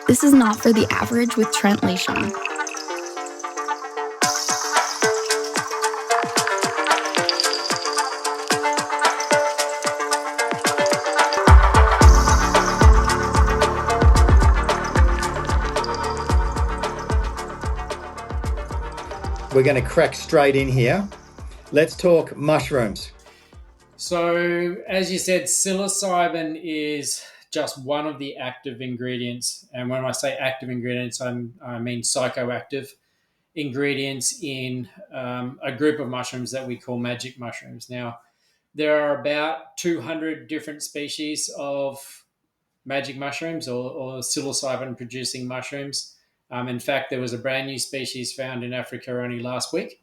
This is Not for the Average with Trent Leishon. We're going to crack straight in here. Let's talk mushrooms. So, as you said, psilocybin is just one of the active ingredients. And when I say active ingredients, I mean psychoactive ingredients in a group of mushrooms that we call magic mushrooms. Now, there are about 200 different species of magic mushrooms or psilocybin producing mushrooms. In fact, there was a brand new species found in Africa only last week.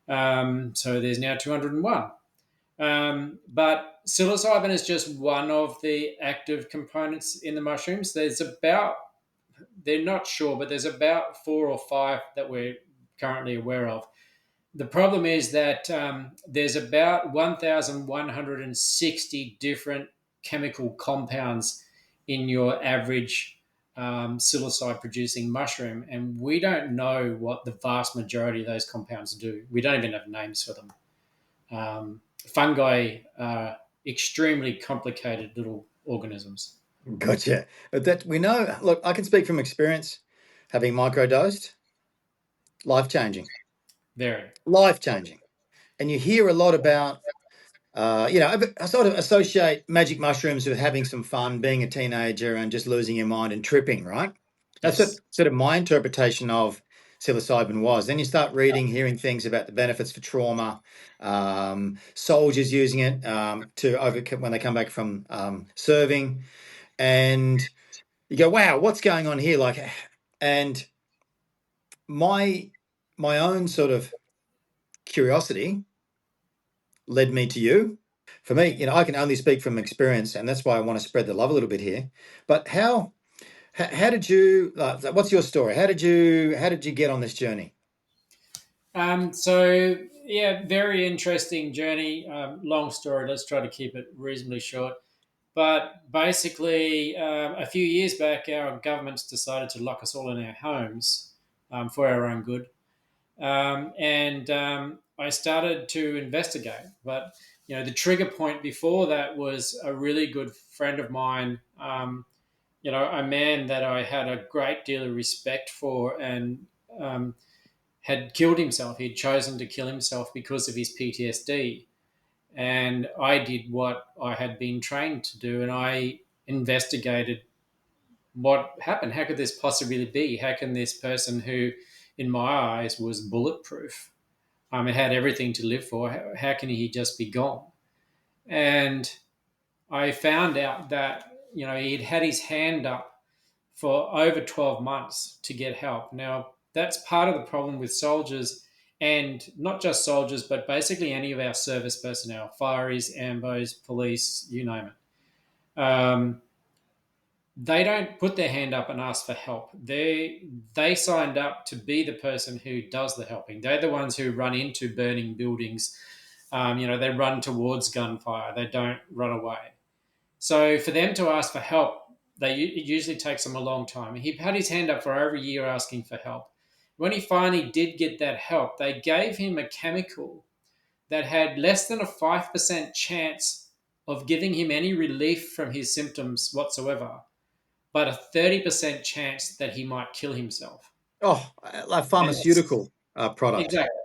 So there's now 201. But psilocybin is just one of the active components in the mushrooms. They're not sure, but there's about 4 or 5 that we're currently aware of. The problem is that there's about 1,160 different chemical compounds in your average psilocybe producing mushroom, and we don't know what the vast majority of those compounds do. We don't even have names for them. Fungi are extremely complicated little organisms. Gotcha. But that we know, look, I can speak from experience, having microdosed, life-changing. Very. Life-changing. And you hear a lot about, I sort of associate magic mushrooms with having some fun, being a teenager and just losing your mind and tripping, right? That's Yes. what sort of my interpretation of psilocybin was. Then you start reading, hearing things about the benefits for trauma, soldiers using it to overcome when they come back from serving. And you go, wow, what's going on here? And my own sort of curiosity led me to you. For me, I can only speak from experience, and that's why I want to spread the love a little bit here. But how did you? What's your story? How did you get on this journey? Very interesting journey. Long story. Let's try to keep it reasonably short. But basically, a few years back, our governments decided to lock us all in our homes for our own good. I started to investigate. But, the trigger point before that was a really good friend of mine, a man that I had a great deal of respect for and had killed himself. He'd chosen to kill himself because of his PTSD. And I did what I had been trained to do, and I investigated what happened. How could this possibly be? How can this person who, in my eyes, was bulletproof, and had everything to live for, how can he just be gone? And I found out that, he'd had his hand up for over 12 months to get help. Now, that's part of the problem with soldiers, and not just soldiers, but basically any of our service personnel, fireys, ambos, police, you name it. They don't put their hand up and ask for help. They signed up to be the person who does the helping. They're the ones who run into burning buildings. They run towards gunfire. They don't run away. So for them to ask for help, it usually takes them a long time. He had his hand up for over a year asking for help. When he finally did get that help, they gave him a chemical that had less than a 5% chance of giving him any relief from his symptoms whatsoever, but a 30% chance that he might kill himself. Oh, a pharmaceutical product. Exactly.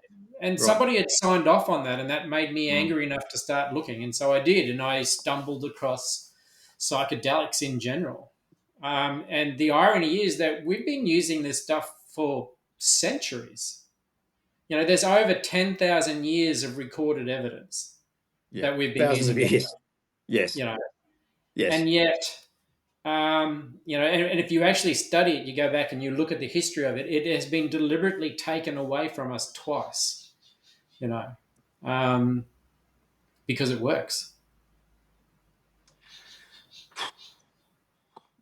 And somebody had signed off on that, and that made me angry enough to start looking. And so I did, and I stumbled across psychedelics in general. And the irony is that we've been using this stuff for centuries. There's over 10,000 years of recorded evidence that we've been thousands using. Of years. Yes. Yes. And yet, and if you actually study it, you go back and you look at the history of it, it has been deliberately taken away from us twice, because it works.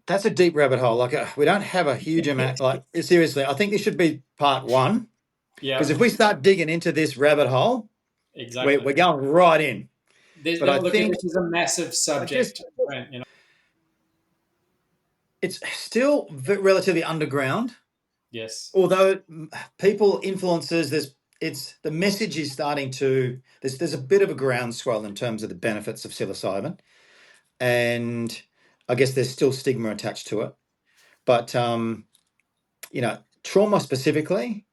That's a deep rabbit hole. We don't have a huge amount. Seriously, I think this should be part 1. Yeah. Because if we start digging into this rabbit hole, exactly, we're going right in. This, But I look, think this is a massive I just subject, Brent. it's still relatively underground. Yes. Although people influencers, it's the message is starting to there's a bit of a groundswell in terms of the benefits of psilocybin, and I guess there's still stigma attached to it. But trauma specifically,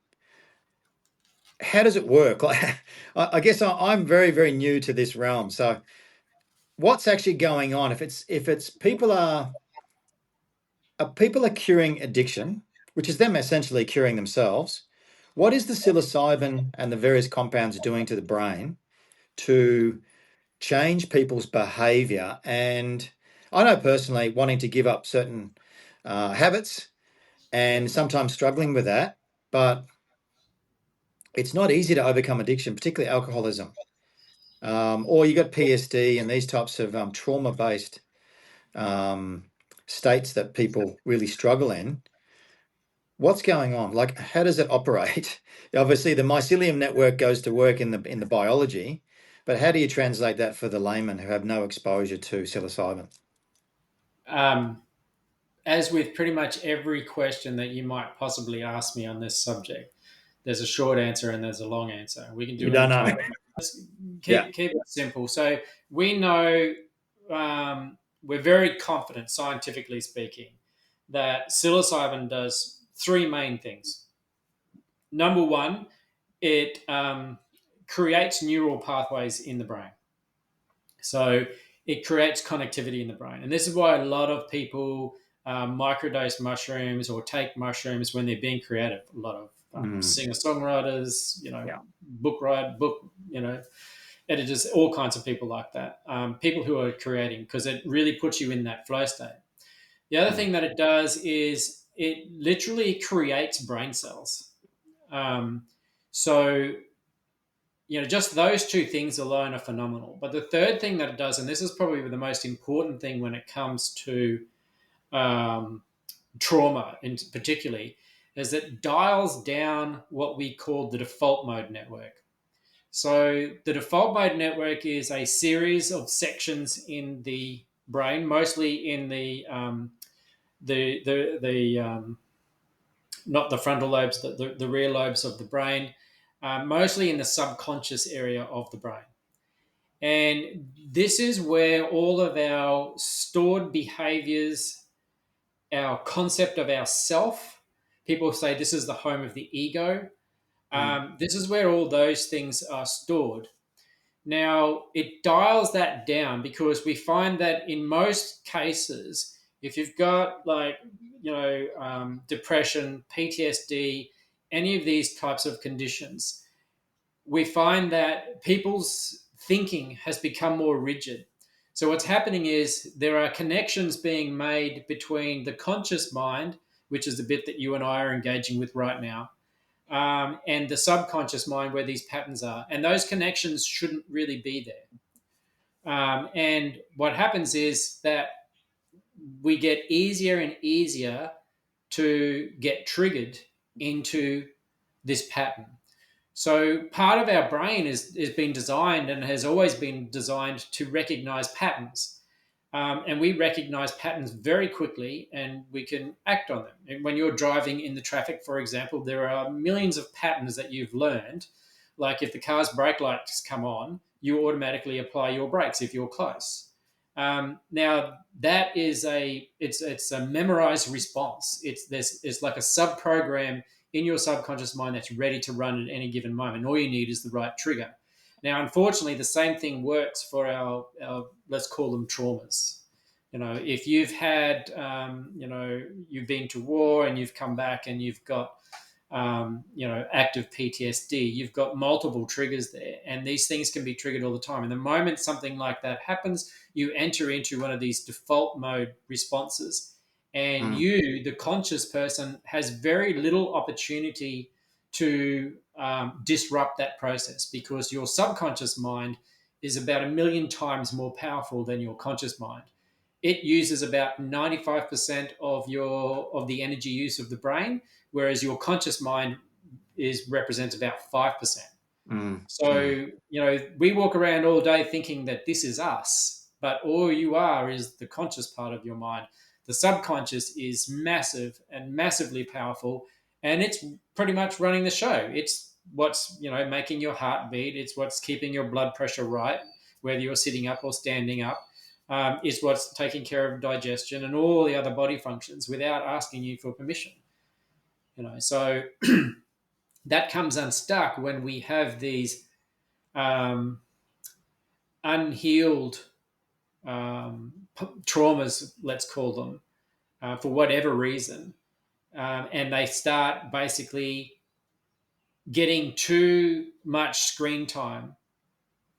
how does it work? Like, I guess I'm very, very new to this realm. So, what's actually going on? If it's people are curing addiction, which is them essentially curing themselves. What is the psilocybin and the various compounds doing to the brain to change people's behavior? And I know personally wanting to give up certain habits Yeah. and sometimes struggling with that, but it's not easy to overcome addiction, particularly alcoholism. Or you got PSD and these types of trauma-based um, states that people really struggle in. What's going on? Like, how does it operate? Obviously, the mycelium network goes to work in the biology, but how do you translate that for the layman who have no exposure to psilocybin? Um, as with pretty much every question that you might possibly ask me on this subject, there's a short answer and there's a long answer. We can You do it don't in know. time. Let's Yeah. keep it simple. So we know, we're very confident, scientifically speaking, that psilocybin does three main things. Number one, it creates neural pathways in the brain. So it creates connectivity in the brain. And this is why a lot of people microdose mushrooms or take mushrooms when they're being creative. A lot of Mm, singer-songwriters, yeah. book, editors, all kinds of people like that. People who are creating, because it really puts you in that flow state. The other Mm, thing that it does is it literally creates brain cells. Um, so just those two things alone are phenomenal. But the third thing that it does, and this is probably the most important thing when it comes to um, trauma, in particularly, is it dials down what we call the default mode network. So the default mode network is a series of sections in the brain, mostly in the not the frontal lobes, the rear lobes of the brain, mostly in the subconscious area of the brain. And this is where all of our stored behaviors, our concept of ourself, people say this is the home of the ego. mm, This is where all those things are stored. Now, it dials that down because we find that in most cases, if you've got depression, PTSD, any of these types of conditions, we find that people's thinking has become more rigid. So, what's happening is there are connections being made between the conscious mind, which is the bit that you and I are engaging with right now, and the subconscious mind, where these patterns are. And those connections shouldn't really be there. And what happens is that we get easier and easier to get triggered into this pattern. So part of our brain is been designed and has always been designed to recognize patterns. And we recognize patterns very quickly and we can act on them. And when you're driving in the traffic, for example, there are millions of patterns that you've learned. Like if the car's brake lights come on, you automatically apply your brakes if you're close. Now that is it's a memorized response. It's like a sub program in your subconscious mind that's ready to run at any given moment. All you need is the right trigger. Now, unfortunately, the same thing works for our let's call them traumas. If you've had, you've been to war and you've come back and you've got, active PTSD, you've got multiple triggers there, and these things can be triggered all the time. And the moment something like that happens, you enter into one of these default mode responses, and mm, you, the conscious person, has very little opportunity to disrupt that process because your subconscious mind is about a million times more powerful than your conscious mind. It uses about 95% of the energy use of the brain, whereas your conscious mind represents about 5%. Mm, So, mm, we walk around all day thinking that this is us, but all you are is the conscious part of your mind. The subconscious is massive and massively powerful, and it's pretty much running the show. It's what's, making your heart beat. It's what's keeping your blood pressure right, whether you're sitting up or standing up. It's what's taking care of digestion and all the other body functions without asking you for permission. So that comes unstuck when we have these um, unhealed traumas, let's call them, for whatever reason, and they start basically getting too much screen time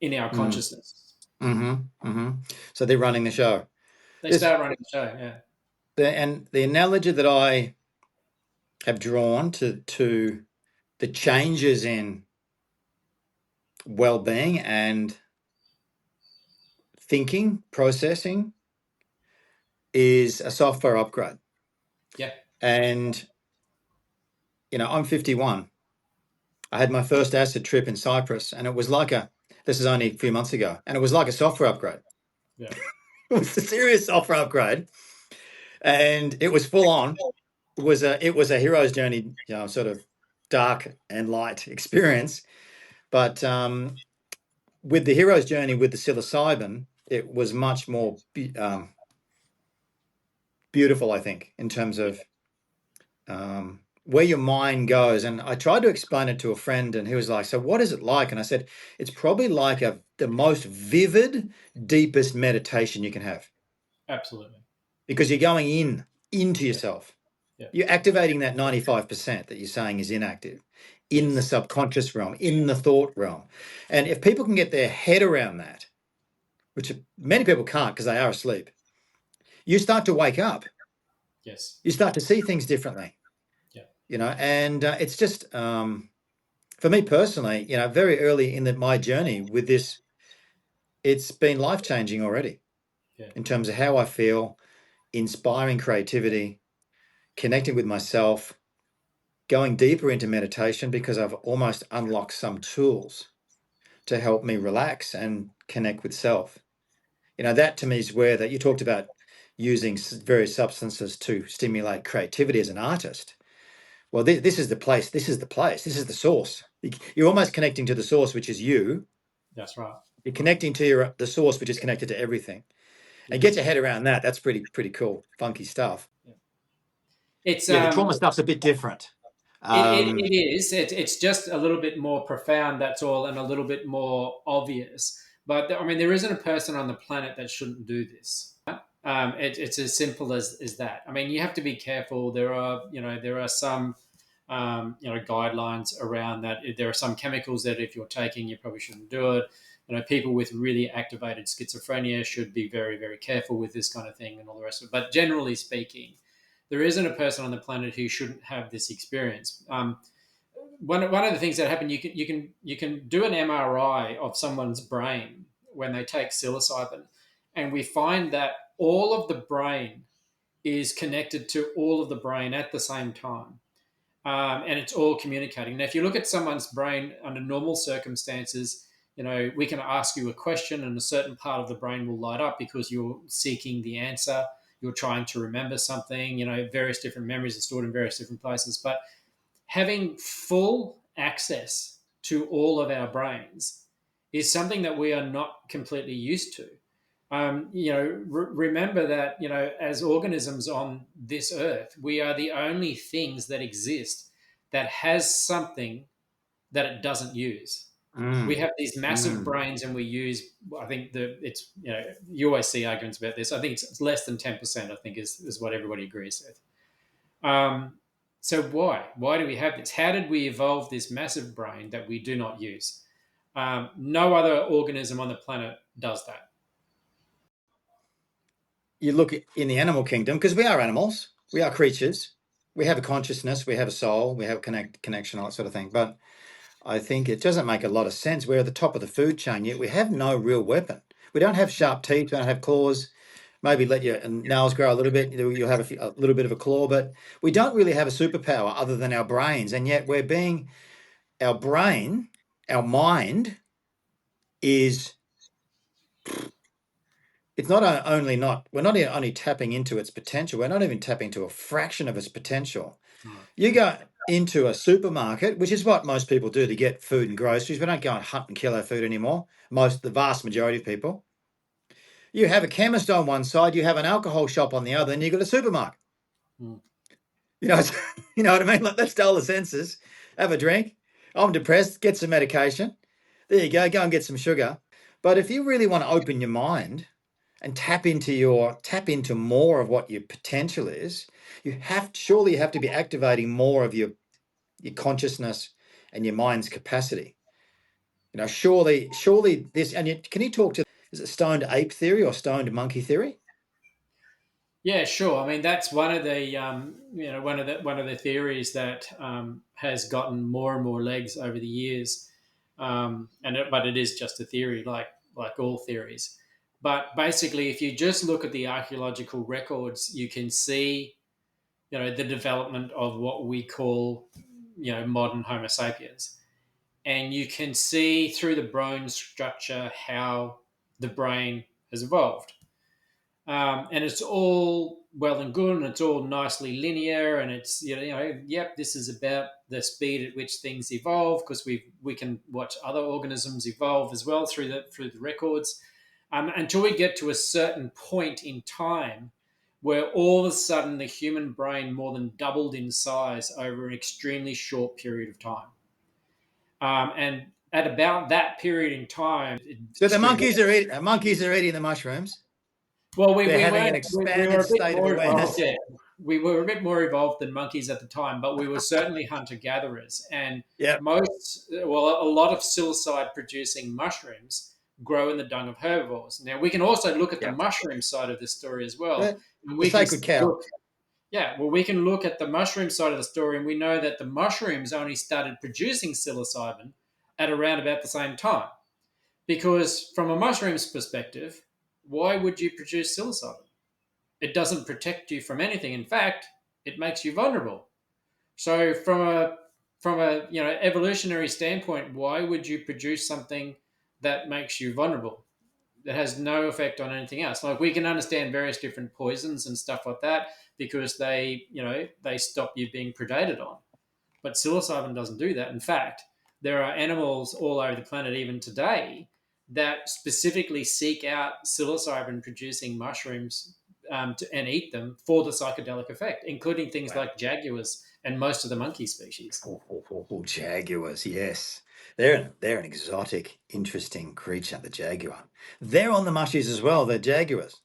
in our mm, consciousness. So they're running the show. They This start running the show. Yeah. and the analogy that I have drawn to the changes in well-being and thinking, processing is a software upgrade. Yeah. And I'm 51. I had my first acid trip in Cyprus, and it was like this is only a few months ago, and it was like a software upgrade. Yeah. It was a serious software upgrade, and it was full on. It was a hero's journey, sort of dark and light experience. But with the hero's journey with the psilocybin, it was much more beautiful, I think, in terms of where your mind goes. And I tried to explain it to a friend, and he was like, "So what is it like?" And I said, "It's probably like the most vivid, deepest meditation you can have, Absolutely. because you're going into Yeah. yourself. Yeah. You're activating that 95% that you're saying is inactive in the Yes. subconscious realm, in the thought realm. And if people can get their head around that, which many people can't because they are asleep, you start to wake up. Yes. You start to see things differently, Yeah. and it's just, for me personally, very early in my journey with this, it's been life-changing already Yeah. in terms of how I feel, inspiring creativity, connecting with myself, going deeper into meditation because I've almost unlocked some tools to help me relax and connect with self. That to me is where that you talked about using various substances to stimulate creativity as an artist. Well, this is the place. This is the place. This is the source. You're almost connecting to the source, which is you. That's right. You're connecting to the source, which is connected to everything. And get Yes. your head around that. That's pretty cool, funky stuff. Yeah. It's Yeah, the trauma stuff's a bit different. it is. It's just a little bit more profound. That's all, and a little bit more obvious. But I mean, there isn't a person on the planet that shouldn't do this. It's as simple as that. I mean, you have to be careful. There are some guidelines around that. There are some chemicals that if you're taking, you probably shouldn't do it. People with really activated schizophrenia should be very, very careful with this kind of thing and all the rest of it. But generally speaking, there isn't a person on the planet who shouldn't have this experience. One of the things that happen, you can do an MRI of someone's brain when they take psilocybin, and we find that all of the brain is connected to all of the brain at the same time. And it's all communicating. Now, if you look at someone's brain under normal circumstances, we can ask you a question and a certain part of the brain will light up because you're seeking the answer. You're trying to remember something. Various different memories are stored in various different places. But having full access to all of our brains is something that we are not completely used to. Remember that, as organisms on this earth, we are the only things that exist that has something that it doesn't use. We Mm, have these massive mm. brains, and we use. I think you always see arguments about this. I think it's less than 10%. I think is what everybody agrees with. So why do we have this? How did we evolve this massive brain that we do not use? No other organism on the planet does that. You look in the animal kingdom, because we are animals, we are creatures, we have a consciousness, we have a soul, we have connection, all that sort of thing. But I think it doesn't make a lot of sense. We're at the top of the food chain, yet we have no real weapon. We don't have sharp teeth, we don't have claws. Maybe let your nails grow a little bit, you'll have a little bit of a claw, but we don't really have a superpower other than our brains. And yet our brain our mind is, it's not only not, we're not only tapping into its potential, we're not even tapping into a fraction of its potential. You go into a supermarket, which is what most people do to get food and groceries. We don't go and hunt and kill our food anymore. The vast majority of people. You have a chemist on one side, you have an alcohol shop on the other, and you've got a supermarket. Mm. You know, you know what I mean? Like, let's dull the senses. Have a drink. I'm depressed. Get some medication. There you go. Go and get some sugar. But if you really want to open your mind and tap into more of what your potential is, you have to be activating more of your consciousness and your mind's capacity. You know, surely this. And can you talk to, is it stoned ape theory or stoned monkey theory? Yeah, sure. I mean, that's one of the one of the theories that has gotten more and more legs over the years, but it is just a theory, like all theories. But basically, if you just look at the archaeological records, you can see, the development of what we call, modern Homo sapiens, and you can see through the bone structure how the brain has evolved. And it's all well and good, and it's all nicely linear, and it's yep, this is about the speed at which things evolve, because we can watch other organisms evolve as well through the records, until we get to a certain point in time where all of a sudden the human brain more than doubled in size over an extremely short period of time, and at about that period in time, So the monkeys are eating the mushrooms. well, They're we having weren't. an We were expanded a bit state of more evolved. awareness. Yeah, we were a bit more evolved than monkeys at the time, but we were certainly hunter gatherers. And Yep. a lot of psilocybe producing mushrooms grow in the dung of herbivores. Now we can also look at the Yep. mushroom side of the story as well, The, and the we can sacred cow. look. Yeah, well, we can look at the mushroom side of the story, and we know that the mushrooms only started producing psilocybin at around about the same time. Because from a mushroom's perspective, why would you produce psilocybin? It doesn't protect you from anything. In fact, it makes you vulnerable. So from a evolutionary standpoint, why would you produce something that makes you vulnerable? That has no effect on anything else. Like, we can understand various different poisons and stuff like that because they stop you being predated on. But psilocybin doesn't do that. In fact, there are animals all over the planet, even today, that specifically seek out psilocybin producing mushrooms, and eat them for the psychedelic effect, including things Wow. like jaguars and most of the monkey species. Jaguars, yes. They're an exotic, interesting creature, the jaguar. They're on the mushies as well, they're jaguars.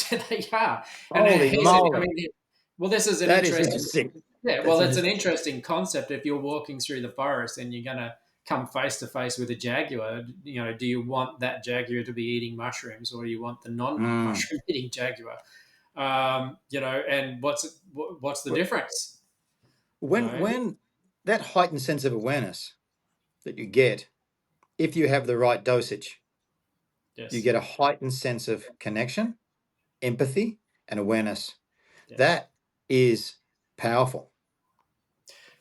They are. And Holy moly. well, this is an That is interesting. interesting. Yeah, well, That's that's an interesting. interesting concept. If you're walking through the forest and you're going to come face to face with a jaguar, do you want that jaguar to be eating mushrooms, or do you want the non-mushroom eating jaguar? And what's the difference? When that heightened sense of awareness that you get, if you have the right dosage, you Yes, get a heightened sense of connection, empathy, and awareness. yes. That is powerful.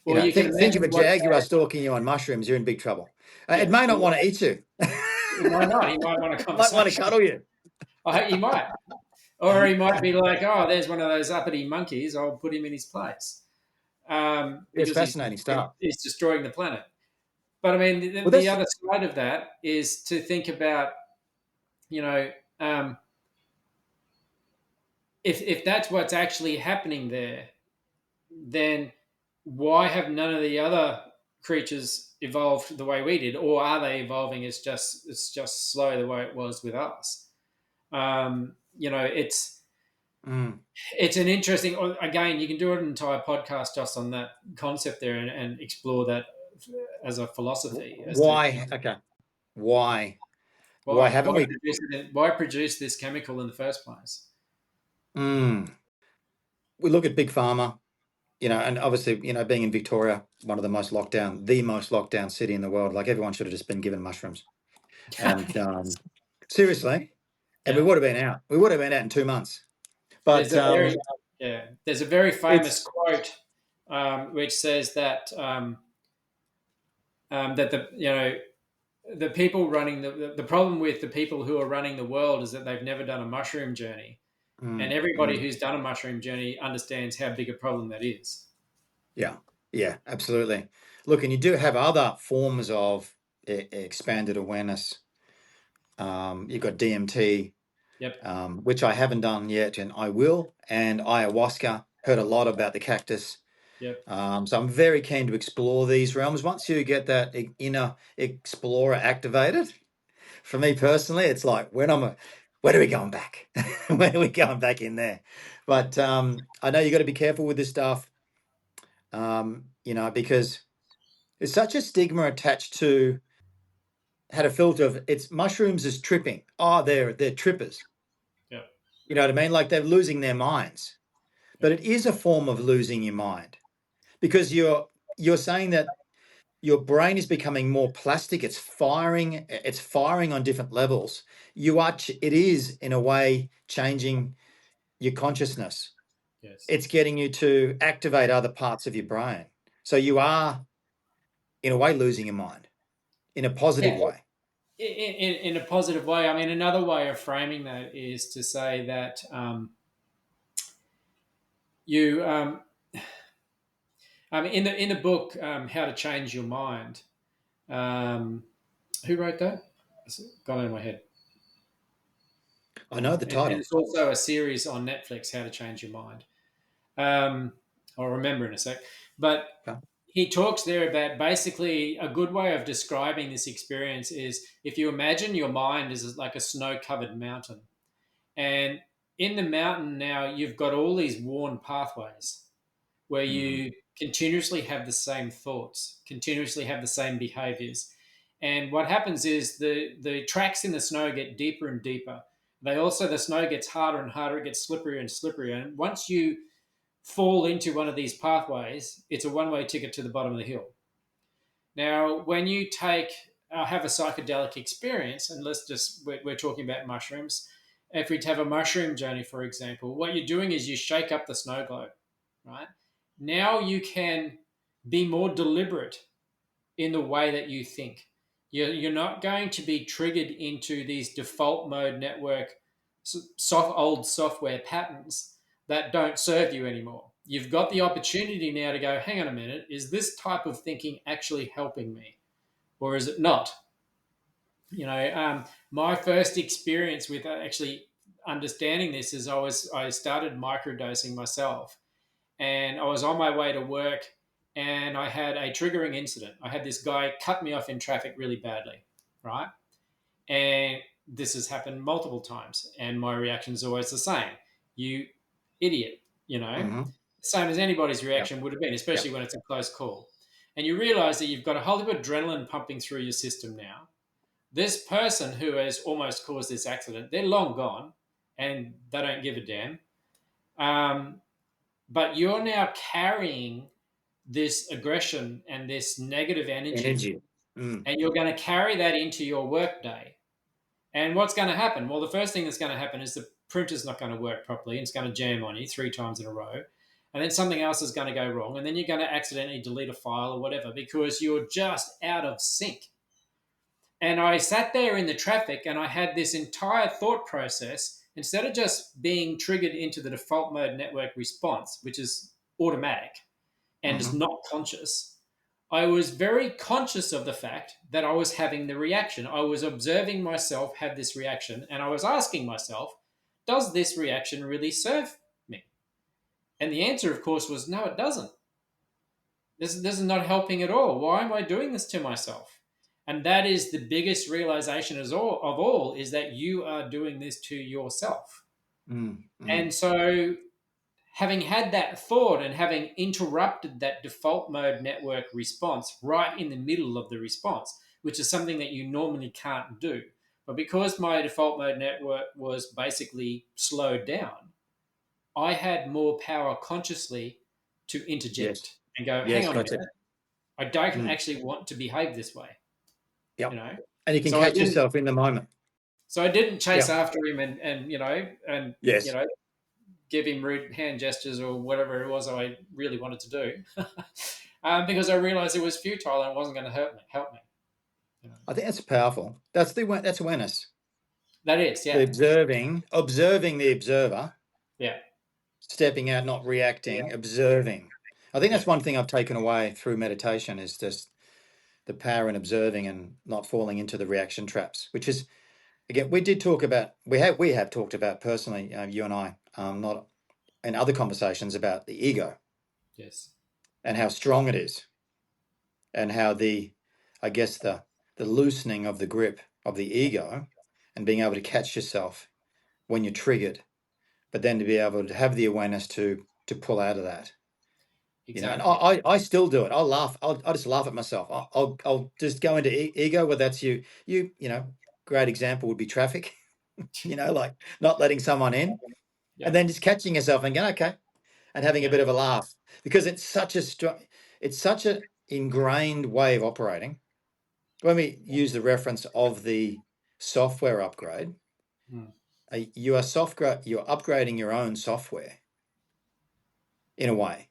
You Well, know, you can think of a imagine what jaguar stalking you on mushrooms, you're in big trouble. It yeah. may not Well, want to eat you. he might not. He might want a It might want to conversation. cuddle you. He might, or he might be like, "Oh, there's one of those uppity monkeys. I'll put him in his place," It's because fascinating stuff. he's destroying the planet. But I mean, Well, the that's other side of that is to think about, you know, um, if that's what's actually happening there, then why have none of the other creatures evolved the way we did, or are they evolving? It's just slow the way it was with us. It's mm. it's an interesting. Again, you can do an entire podcast just on that concept there, and explore that as a philosophy as to Why? Okay. Why? Why why haven't we? why produce this chemical in the first place. Mm. We look at big pharma, you know, and obviously, you know, being in Victoria, the most locked down city in the world, like everyone should have just been given mushrooms. And seriously, and we Yeah. would have been out. We would have been out in 2 months. There's But a very there's a very famous it's quote, which says that that the the people running the problem with the people who are running the world is that they've never done a mushroom journey, and Mm, everybody mm. who's done a mushroom journey understands how big a problem that is. Yeah, yeah, absolutely. Look, and you do have other forms of expanded awareness. You've got DMT, Yep, which I haven't done yet, and I will. And ayahuasca. Heard a lot about the cactus. yep, So I'm very keen to explore these realms. Once you get that inner explorer activated, for me personally, it's like when are we going back? When are we going back in there? But I know you got to be careful with this stuff, because there's such a stigma attached to how to filter of it's mushrooms as tripping. Oh, they're trippers. yep, You know what I mean? Like they're losing their minds. But yep. it is a form of losing your mind because you're saying that your brain is becoming more plastic. It's firing on different levels. It is in a way changing your consciousness. Yes. It's getting you to activate other parts of your brain. So you are in a way losing your mind in a Yeah, positive way. in a positive way. I mean, another way of framing that is to say that you, I mean, in the book, How to Change Your Mind. Um, who wrote that? It's gone out of my head. I know the And title. it's also a series on Netflix, How to Change Your Mind. Um, I'll remember in a sec. But Okay. he talks there about basically a good way of describing this experience is if you imagine your mind is like a snow covered mountain. And in the mountain now, you've got all these worn pathways where Mm-hmm. you continuously have the same thoughts, continuously have the same behaviors. And what happens is the tracks in the snow get deeper and deeper. The snow gets harder and harder, it gets slipperier and slipperier. And once you fall into one of these pathways, it's a one way ticket to the bottom of the hill. Now, when you have a psychedelic experience, and we're talking about mushrooms. If we have a mushroom journey, for example, what you're doing is you shake up the snow globe, right? Now you can be more deliberate in the way that you think. You're not going to be triggered into these default mode network old software patterns that don't serve you anymore. You've got the opportunity now to go, hang on a minute, is this type of thinking actually helping me or is it not? My first experience with actually understanding this is I started microdosing myself and I was on my way to work and I had a triggering incident. I had this guy cut me off in traffic really badly, right? And this has happened multiple times, and my reaction is always the same. You idiot, Mm-hmm. same as anybody's Yep. reaction would have been, especially Yep. when it's a close call. And you realize that you've got a whole heap of adrenaline pumping through your system now. This person who has almost caused this accident, they're long gone and they don't give a damn. Um, but you're now carrying this aggression and this negative energy, Energy. Mm. and you're going to carry that into your workday. And what's going to happen? Well, the first thing that's going to happen is the printer's not going to work properly and it's going to jam on you 3 times in a row. And then something else is going to go wrong. And then you're going to accidentally delete a file or whatever because you're just out of sync. And I sat there in the traffic and I had this entire thought process. Instead of just being triggered into the default mode network response, which is automatic and is Mm-hmm. not conscious, I was very conscious of the fact that I was having the reaction. I was observing myself have this reaction and I was asking myself, does this reaction really serve me? And the answer, of course, was no, it doesn't. This is not helping at all. Why am I doing this to myself? And that is the biggest realization of all is that you are doing this to yourself. Mm. And Mm. so having had that thought and having interrupted that default mode network response right in the middle of the response, which is something that you normally can't do. But because my default mode network was basically slowed down, I had more power consciously to Yes. interject and go, hang Yes. on a Gotcha. minute, I don't Mm. actually want to behave this way, you Yep. know. And you can So I catch didn't. yourself in the moment. So I didn't chase Yep. after him and Yes. give him rude hand gestures or whatever it was I really wanted to do, because I realized it was futile and it wasn't going to help me. You know. I think that's powerful. That's awareness. That is, The yeah, observing the observer, yeah, stepping out, not reacting, observing. I think yeah, that's one thing I've taken away through meditation is just the power in observing and not falling into the reaction traps, which is, again, we have talked about personally, you and I, not in other conversations about the ego yes, and how strong it is, and how I guess the loosening of the grip of the ego and being able to catch yourself when you're triggered, but then to be able to have the awareness to pull out of that. And exactly. I still do it. I'll laugh. I'll just laugh at myself. I'll just go into ego. Whether that's great example would be traffic. Like not letting someone in, and Yeah, then just catching yourself and going okay, and having a yeah, bit of a laugh because it's such a ingrained way of operating. When we use the reference of the software upgrade, mm, you're upgrading your own software in a way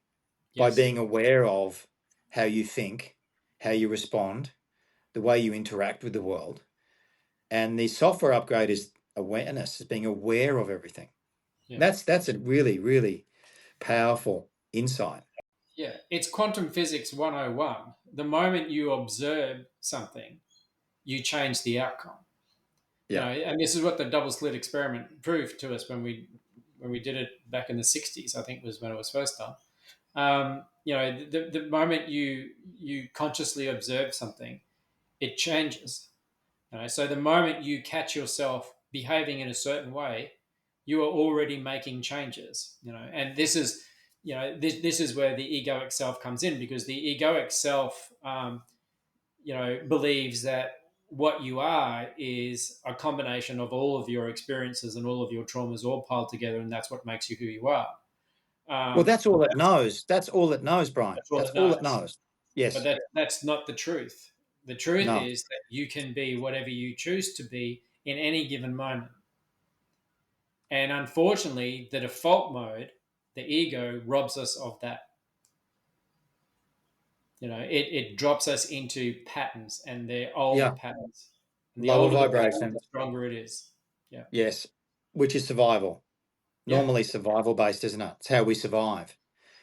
by yes, being aware of how you think, how you respond, the way you interact with the world. And the software upgrade is awareness, is being aware of everything. yeah, That's a really, really powerful insight. yeah. It's quantum physics 101. The moment you observe something, you change the outcome. Yeah. And this is what the double slit experiment proved to us when we did it back in the 60s. I think was when it was first done. The moment you consciously observe something, it changes. So the moment you catch yourself behaving in a certain way, you are already making changes. And this is where the egoic self comes in, because the egoic self, believes that what you are is a combination of all of your experiences and all of your traumas all piled together, and that's what makes you who you are. Well, that's all it That's, knows. That's all it knows, Brian. that's all That's it all it knows. knows. But Yes. that's not the truth. The truth No. is that you can be whatever you choose to be in any given moment. And unfortunately, the default mode, the ego, robs us of that. It drops us into patterns, and they're old Yeah. patterns. And the Lower older the pattern, vibration. the stronger it is. Yeah. Yes. Which is survival. Yeah. Normally survival based, isn't it? It's how we survive.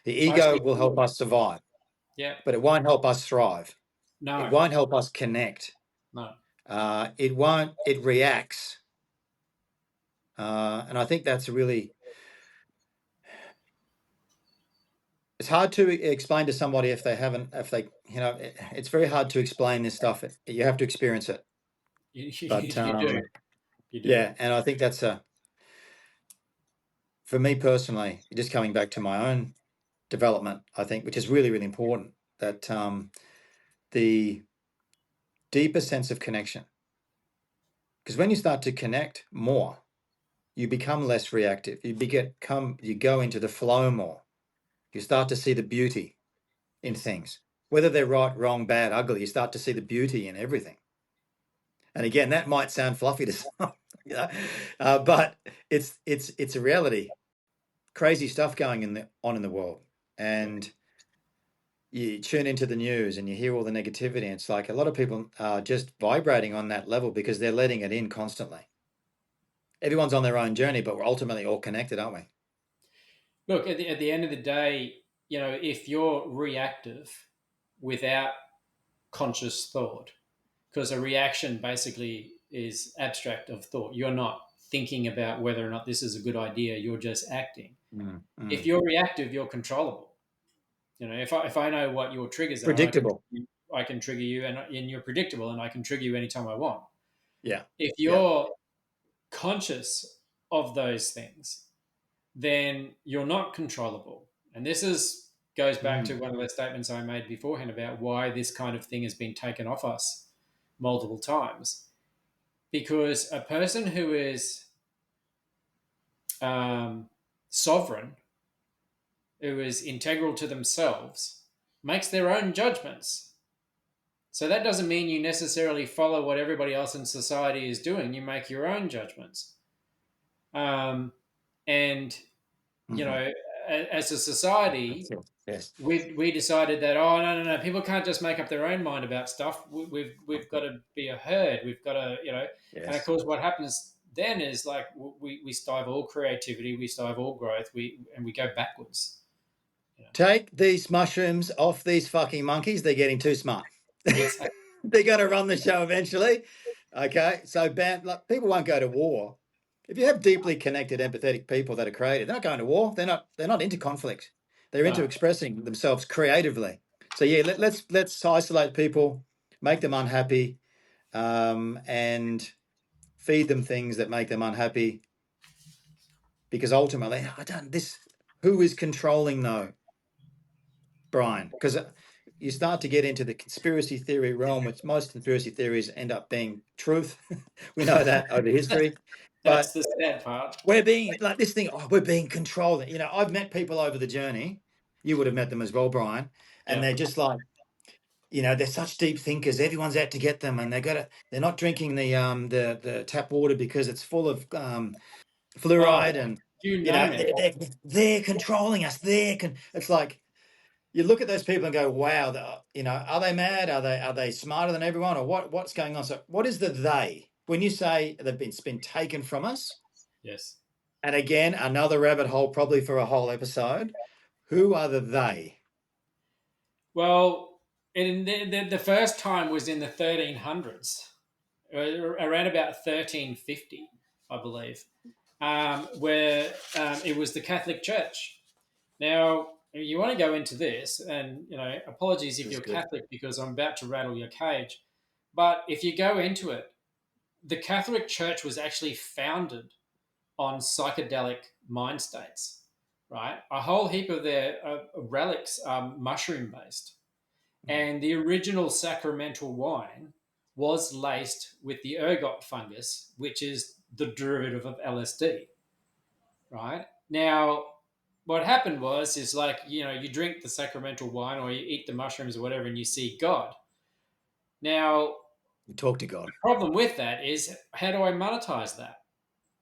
The ego Mostly. will help us survive, Yeah. but it won't help us thrive. It No. won't help us connect. No. It won't, it reacts. And I think that's really, it's hard to explain to somebody it's very hard to explain this stuff. You have to experience it. But You do. You do. yeah, and I think for me personally, just coming back to my own development, I think, which is really, really important, that the deeper sense of connection. Because when you start to connect more, you become less reactive. You go into the flow more. You start to see the beauty in Yes. things, whether they're right, wrong, bad, ugly. You start to see the beauty in everything. And again, that might sound fluffy to some, but it's a reality. Crazy stuff going on in the world, Yeah. and you tune into the news and you hear all the negativity. And it's like a lot of people are just vibrating on that level because they're letting it in constantly. Everyone's on their own journey, but we're ultimately all connected, aren't we? Look, at the end of the day, if you're reactive without conscious thought, because a reaction basically is abstract of thought. You're not thinking about whether or not this is a good idea. You're just acting. Mm, If mm. you're reactive, you're controllable. If I know what your triggers are, Predictable. I can trigger you, and you're predictable, and I can trigger you anytime I want. Yeah. If Yeah. you're conscious of those things, then you're not controllable. And this is goes back to Mm. one of the statements I made beforehand about why this kind of thing has been taken off us multiple times. Because a person who is sovereign, who is integral to themselves, makes their own judgments. So that doesn't mean you necessarily follow what everybody else in society is doing. You make your own judgments. And, you Mm-hmm. know, as a society, That's it. Yes. we decided that, oh, no, people can't just make up their own mind about stuff. We've got to be a herd. We've got to, and of Yes. course what happens then is like we stifle all creativity, we stifle all growth, we go backwards. Take these mushrooms off these fucking monkeys. They're getting too smart. Exactly. They're going to run the show eventually. Okay. So like, people won't go to war. If you have deeply connected, empathetic people that are creative, they're not going to war. They're not into conflict. They're into No. expressing themselves creatively. So yeah, let's isolate people, make them unhappy, and feed them things that make them unhappy. Because ultimately, I don't this. Who is controlling though, Brian? Because you start to get into the conspiracy theory realm, which most conspiracy theories end up being truth. We know that over history, That's but the sad part. we're being like this thing. Oh, we're being controlled. I've met people over the journey. You would have met them as well, Brian, and Yeah. they're just like, they're such deep thinkers. Everyone's out to get them, and they're not drinking the tap water because it's full of Oh, fluoride, and you name it. they're controlling us. It's like you look at those people and go, wow, are they mad? Are they smarter than everyone, or what's going on? So what is the they? When you say it's been taken from us, Yes. and again, another rabbit hole probably for a whole episode. Who are the they? Well, the first time was in the 1300s, around about 1350, I believe, where it was the Catholic Church. Now, you want to go into this, and apologies if This is you're good. Catholic because I'm about to rattle your cage. But if you go into it, the Catholic Church was actually founded on psychedelic mind states, right? A whole heap of their relics are mushroom based. Mm. And the original sacramental wine was laced with the ergot fungus, which is the derivative of LSD, right? Now, what happened is like, you drink the sacramental wine or you eat the mushrooms or whatever and you see God. Now, You talk to God. the problem with that is, how do I monetize that?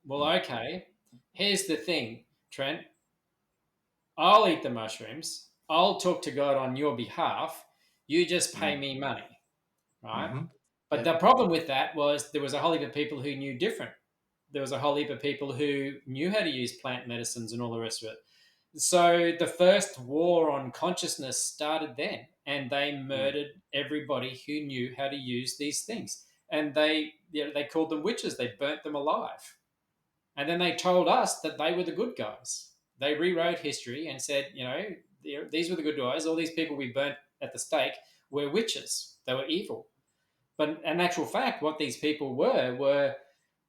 Well, Mm. okay, here's the thing, Trent. I'll eat the mushrooms. I'll talk to God on your behalf. You just pay Mm. me money, right? Mm-hmm. But Yep. the problem with that was there was a whole heap of people who knew different. There was a whole heap of people who knew how to use plant medicines and all the rest of it. So the first war on consciousness started then, and they Mm. murdered everybody who knew how to use these things. And they called them witches. They burnt them alive. And then they told us that they were the good guys. They rewrote history and said, these were the good guys. All these people we burnt at the stake were witches. They were evil. But in actual fact, what these people were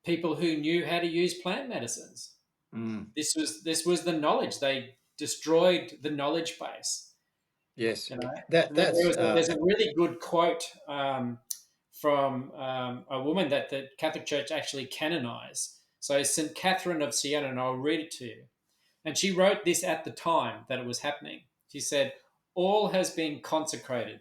people who knew how to use plant medicines. Mm. This was the knowledge. They destroyed the knowledge base. Yes. You know, That that's there's a really good quote from a woman that the Catholic Church actually canonized. So St. Catherine of Siena, and I'll read it to you. And she wrote this at the time that it was happening. She said, "All has been consecrated.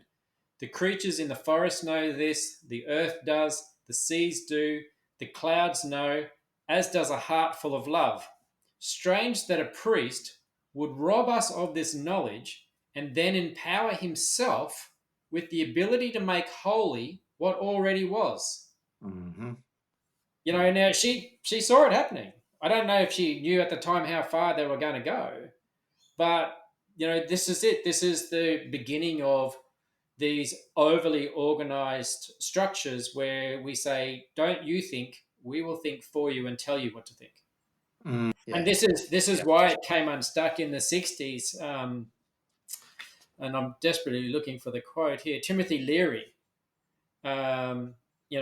The creatures in the forest know this, the earth does, the seas do, the clouds know, as does a heart full of love. Strange that a priest would rob us of this knowledge and then empower himself with the ability to make holy what already was." mm-hmm. Now she saw it happening. I don't know if she knew at the time how far they were going to go, but this is it. This is the beginning of these overly organized structures where we say, "Don't you think? We will think for you and tell you what to think." And Yeah. this is Yeah. why it came unstuck in the '60s. And I'm desperately looking for the quote here. Timothy Leary, um, in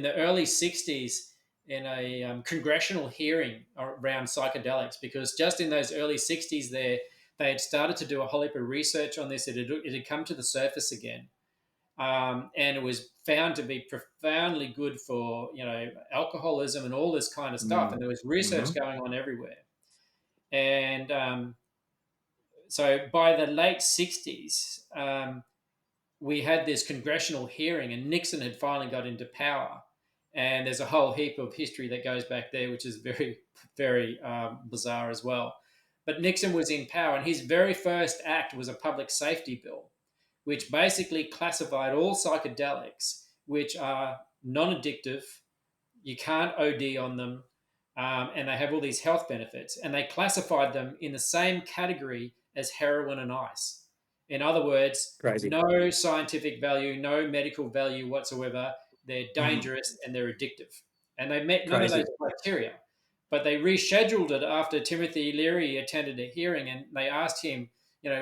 the early '60s, in a congressional hearing around psychedelics, because just in those early '60s, they had started to do a whole heap of research on this. It had come to the surface again, and it was found to be profoundly good for alcoholism and all this kind of stuff. Mm. And there was Mm-hmm. research going on everywhere. And so by the late '60s, we had this congressional hearing, and Nixon had finally got into power. And there's a whole heap of history that goes back there, which is very, very bizarre as well. But Nixon was in power, and his very first act was a public safety bill, which basically classified all psychedelics, which are non addictive, you can't OD on them, and they have all these health benefits. And they classified them in the same category as heroin and ice. In other words, Crazy. no scientific value, no medical value whatsoever. They're Mm, dangerous and they're addictive. And they met none of crazy. those criteria. But they rescheduled it after Timothy Leary attended a hearing, and they asked him,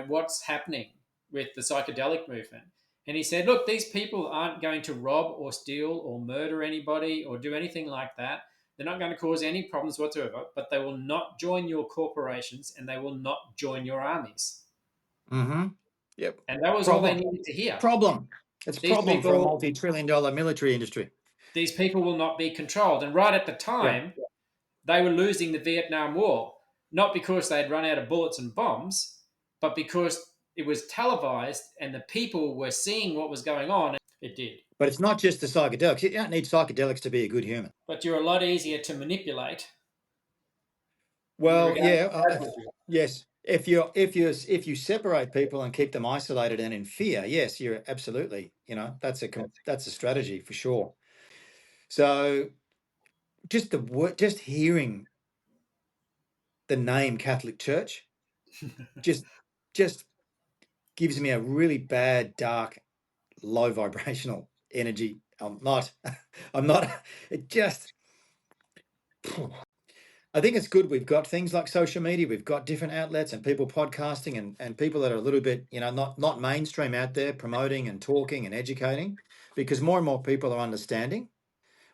what's happening with the psychedelic movement? And he said, look, these people aren't going to rob or steal or murder anybody or do anything like that. They're not going to cause any problems whatsoever, but they will not join your corporations and they will not join your armies. Mm-hmm. Yep. And that was all they Problem. needed to hear. Problem. It's These problem for a people, multi-trillion-dollar military industry. these people will not be controlled. And right at the Yeah. time, they were losing the Vietnam War, not because they'd run out of bullets and bombs, but because it was televised and the people were seeing what was going on. It did. But it's not just the psychedelics. You don't need psychedelics to be a good human. But you're a lot easier to manipulate in Well, regard yeah, to yes. If you separate people and keep them isolated and in fear, yes, you're absolutely. That's a strategy for sure. So just the word, just hearing the name Catholic Church, just just gives me a really bad, dark, low vibrational energy. I'm not. It just. I think it's good we've got things like social media, we've got different outlets and people podcasting and people that are a little bit, not mainstream out there promoting and talking and educating, because more and more people are understanding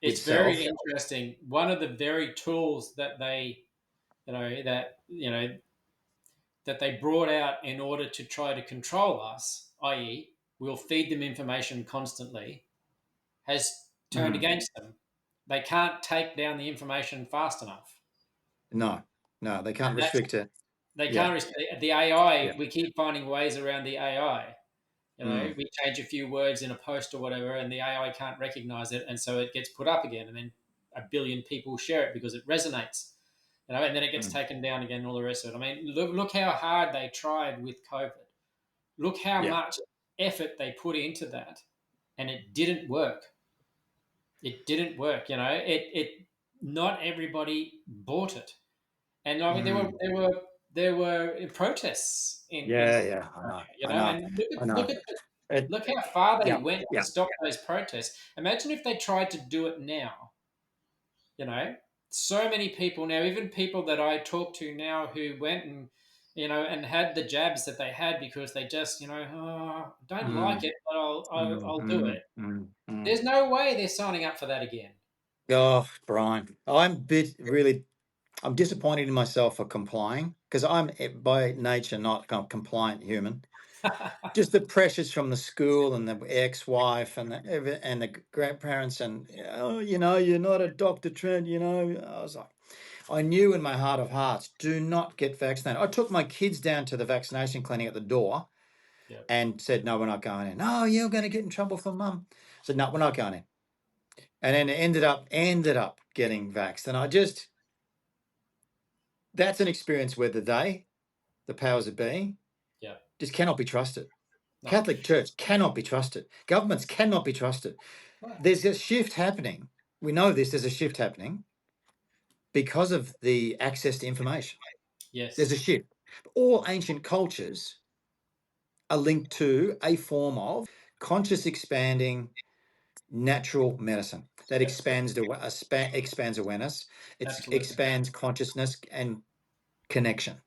with It's very self. interesting. One of the very tools that that they brought out in order to try to control us, i.e., we'll feed them information constantly, has turned Mm. against them. They can't take down the information fast enough. No, no, they can't And that's restrict it. they Yeah. can't restrict the AI. Yeah. We keep finding ways around the AI. Mm. We change a few words in a post or whatever, and the AI can't recognize it, and so it gets put up again, and then a billion people share it because it resonates, and then it gets Mm. taken down again, and all the rest of it. I mean, look how hard they tried with COVID. Look how Yeah. much effort they put into that, and it didn't work. It didn't work. It not everybody bought it, and I mean Mm. there were protests in Yeah, yeah, I know. I know. and I look know. at It, look how far they yeah, went to yeah. stop those protests. Imagine if they tried to do it now. You know, so many people now, even people that I talk to now who went and and had the jabs that they had because they just don't like Mm. it, but Mm. I'll do Mm. it. Mm. Mm. There's no way they're signing up for that again. Oh, Brian, I'm disappointed in myself for complying because I'm by nature not a compliant human. Just the pressures from the school and the ex-wife and the grandparents and you're not a Dr. Trent. I was like, I knew in my heart of hearts, do not get vaccinated. I took my kids down to the vaccination clinic at the door Yeah, and said, no, we're not going in. No, you're going to get in trouble for mum. I said, no, we're not going in. And then it ended up getting vaxxed. And that's an experience where the powers that be, yeah, just cannot be trusted. no, Catholic Church cannot be trusted. Governments cannot be trusted. right. There's a shift happening. We know this. There's a shift happening because of the access to information. There's a Yes, shift. All ancient cultures are linked to a form of conscious expanding natural medicine that yep, expands awareness. It absolutely. expands consciousness and connection.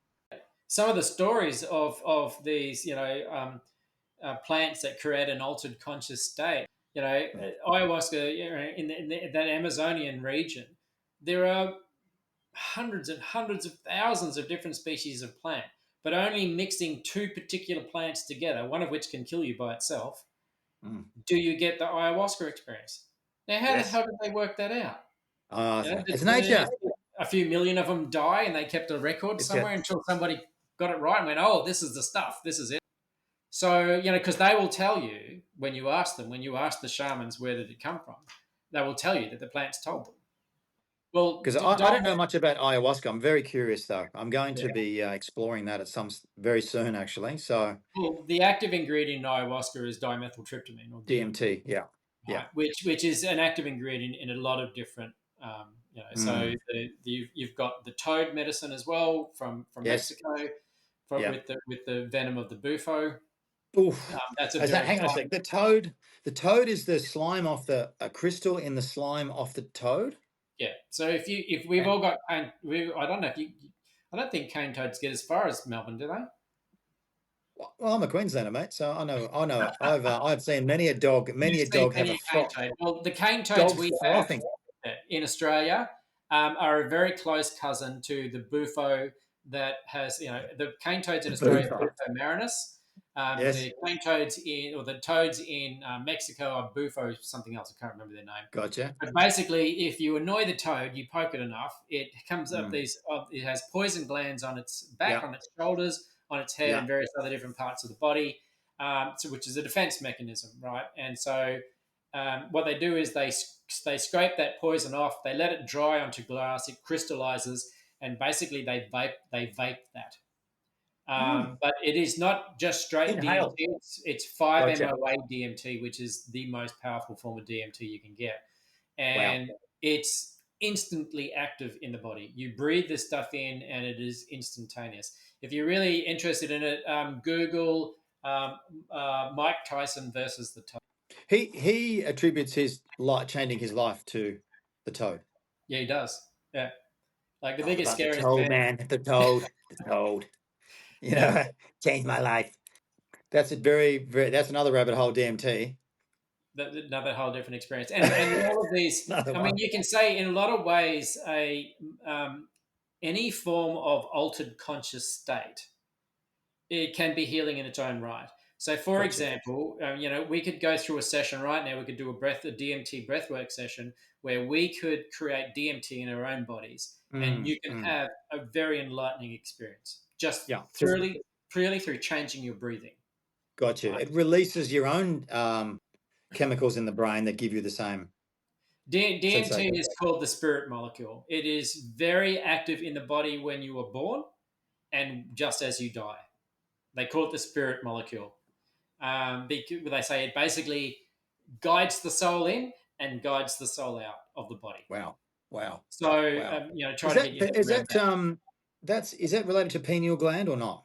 Some of the stories of these, plants that create an altered conscious state. Ayahuasca, in that Amazonian region, there are hundreds and hundreds of thousands of different species of plant, but only mixing two particular plants together, one of which can kill you by itself, Mm. do you get the ayahuasca experience. Now, how the Yes. hell did they work that out? It's nature. A few million of them die, and they kept a record It's a, somewhere until somebody got it right and went, "Oh, this is the stuff. This is it." So, because they will tell you when you ask them, when you ask the shamans where did it come from, they will tell you that the plants told them. Well, Because I don't know much about ayahuasca. I'm very curious, though. I'm going to be exploring that at very soon, actually. So well, the active ingredient in ayahuasca is dimethyltryptamine or DMT, DMT, yeah, yeah. right? Which is an active ingredient in a lot of different, So Mm. you've got the toad medicine as well from Yes, Mexico, yeah. with the venom of the bufo. Oof. That's a Is that, very hang on a common. sec. The toad is the slime off a crystal in the slime off the toad. Yeah. So if we've And all got I don't know if I don't think cane toads get as far as Melbourne, do they? well, I'm a Queenslander, mate, so I know it. I've seen You've many a seen dog have many a cane toad. Well, the cane toads dogs we have frothing. in Australia are a very close cousin to the bufo that has, the cane toads in The Australia, booth. Bufo marinus. Yes, The cane toads or the toads in Mexico are bufo something else. I can't remember their name. gotcha. But basically, if you annoy the toad, you poke it enough, it comes up Mm. it has poison glands on its back, Yeah, on its shoulders, on its head, yeah. and various other different parts of the body, which is a defense mechanism, right? And so what they do is they scrape that poison off, they let it dry onto glass, it crystallizes, and basically they vape that. Mm. But it is not just straight DMT. Inhale. It's 5 Gotcha. MOA DMT, which is the most powerful form of DMT you can get, Wow. and it's instantly active in the body. You breathe this stuff in, and it is instantaneous. If you're really interested in it, Google Mike Tyson versus the toad. He attributes his life changing his life to the toad. Yeah, he does. Yeah, like the All biggest, about the scariest toad, man. man. The toad. You Yeah, know, changed my life. That's a very. That's another rabbit hole. DMT. another whole different experience. And all of these, Another I mean, one. you can say in a lot of ways, any form of altered conscious state, it can be healing in its own right. So, for Gotcha. example, we could go through a session right now. We could do a DMT breathwork session where we could create DMT in our own bodies, and Mm, you can mm. have a very enlightening experience just Yeah. Just purely through changing your breathing. gotcha. Right? It releases your own chemicals in the brain that give you the same DMT sensation. is called the spirit molecule. It is very active in the body when you are born and just as you die. They call it the spirit molecule. Because they say it basically guides the soul in and guides the soul out of the body. Wow. Wow. So, Wow. try to get your head around that. Is that related to pineal gland or not?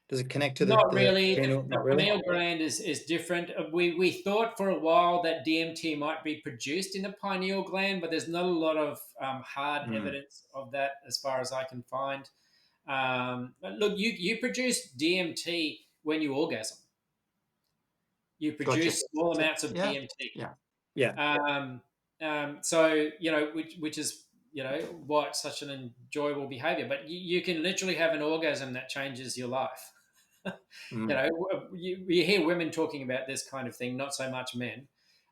Does it connect to Not the really. pineal? The Not really. pineal gland is different. We thought for a while that DMT might be produced in the pineal gland, but there's not a lot of hard Mm, evidence of that as far as I can find. But look, you produce DMT when you orgasm. You gotcha. produce small amounts of Yeah. DMT. Yeah. Yeah. So which is why it's such an enjoyable behavior. But you can literally have an orgasm that changes your life. Mm. You hear women talking about this kind of thing, not so much men,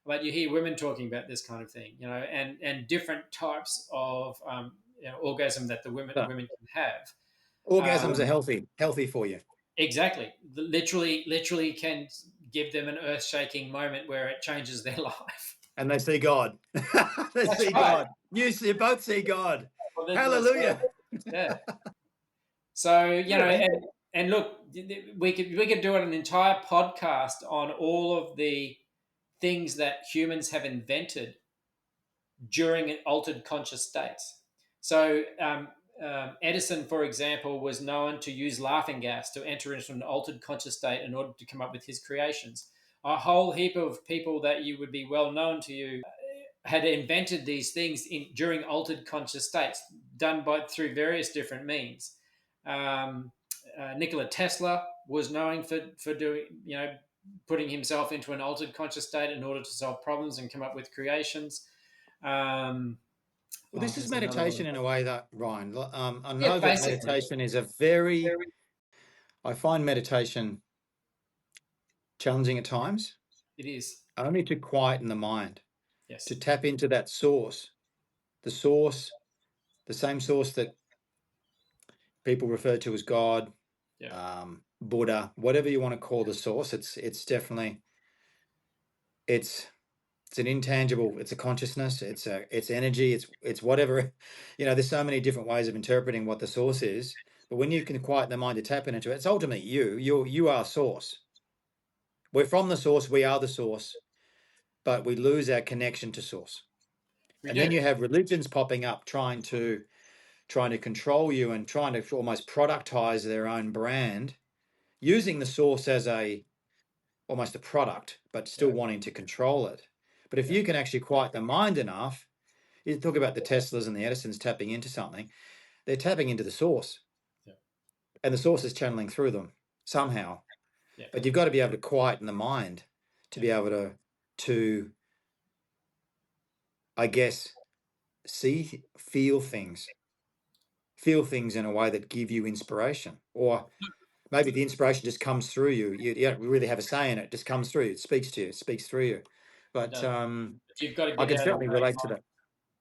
but you hear women talking about this kind of thing, and different types of orgasm that the So, women can have. orgasms are Um, healthy for you, exactly, literally can give them an earth shaking moment where it changes their life. and they see God. They That's see right. God. You both see God. Well, that's Hallelujah. yeah. So Really? and look, we could do an entire podcast on all of the things that humans have invented during altered conscious states. So Edison, for example, was known to use laughing gas to enter into an altered conscious state in order to come up with his creations. A whole heap of people that you would be well known to you had invented these things during altered conscious states, done through various different means. Nikola Tesla was known for doing, putting himself into an altered conscious state in order to solve problems and come up with creations. Um, Well, this is there's another one. meditation in a way that, Ryan, I Yeah, know that basically, meditation is I find meditation challenging at times, it is. only to quieten the mind, to Yes. tap into that the source, the same source that people refer to as God, Yeah. Buddha, whatever you want to call the source. It's definitely, it's It's an intangible. It's a consciousness. It's energy. It's whatever. There's so many different ways of interpreting what the source is. But when you can quiet the mind to tap into it, it's ultimately you. You are source. We're from the source. We are the source. But we lose our connection to source. We And then do. you have religions popping up trying to control you and trying to almost productize their own brand, using the source as almost a product, but still Yeah. wanting to control it. But if Yeah. you can actually quiet the mind enough, you talk about the Teslas and the Edisons tapping into something, they're tapping into the source. Yeah. And the source is channeling through them somehow. Yeah. But you've got to be able to quieten the mind to Yeah. be able to I guess, feel things in a way that give you inspiration. Or maybe the inspiration just comes through you. You don't really have a say in it. It just comes through. It speaks to you. It speaks through you. It But does. But you've got to I get can out of the certainly relate to road. that.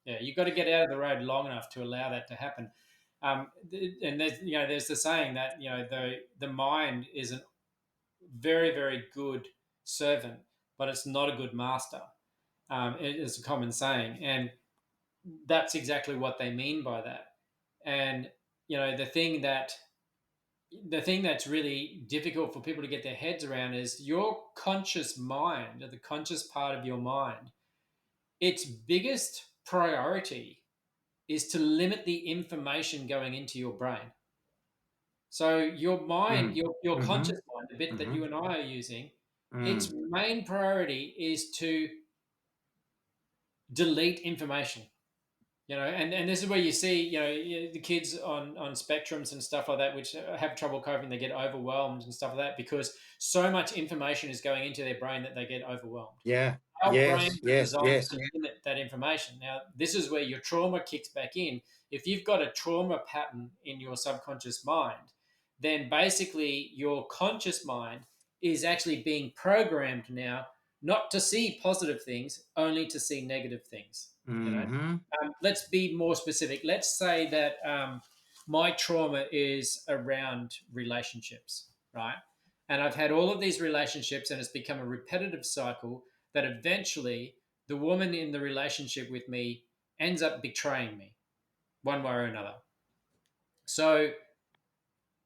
Yeah, you've got to get out of the road long enough to allow that to happen. And there's the saying that the mind is a very, very good servant, but it's not a good master. It is a common saying, and that's exactly what they mean by that. And the thing that's really difficult for people to get their heads around is your conscious mind, or the conscious part of your mind. Its biggest priority is to limit the information going into your brain. So your mind, Mm. your Mm-hmm. conscious mind, the bit that Mm-hmm. you and I are using, its Mm. main priority is to delete information. And this is where you see, the kids on spectrums and stuff like that, which have trouble coping. They get overwhelmed and stuff like that because so much information is going into their brain that they get overwhelmed. Yeah. Our Yes. brains are Yes. designed Yes. to limit that information. Now, this is where your trauma kicks back in. If you've got a trauma pattern in your subconscious mind, then basically your conscious mind is actually being programmed now not to see positive things, only to see negative things. Mm-hmm. Let's be more specific. Let's say that my trauma is around relationships, right? And I've had all of these relationships, and it's become a repetitive cycle that eventually the woman in the relationship with me ends up betraying me one way or another. So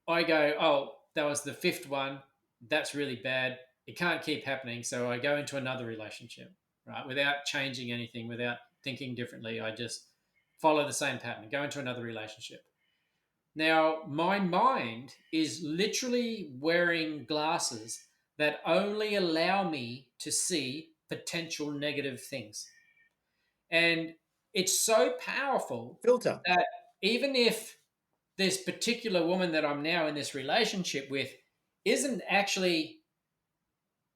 I go, oh, that was the fifth one. That's really bad. It can't keep happening. So I go into another relationship, right? Without changing anything, without thinking differently. I just follow the same pattern, go into another relationship. Now, my mind is literally wearing glasses that only allow me to see potential negative things. And it's so powerful Filter. that even if this particular woman that I'm now in this relationship with isn't actually,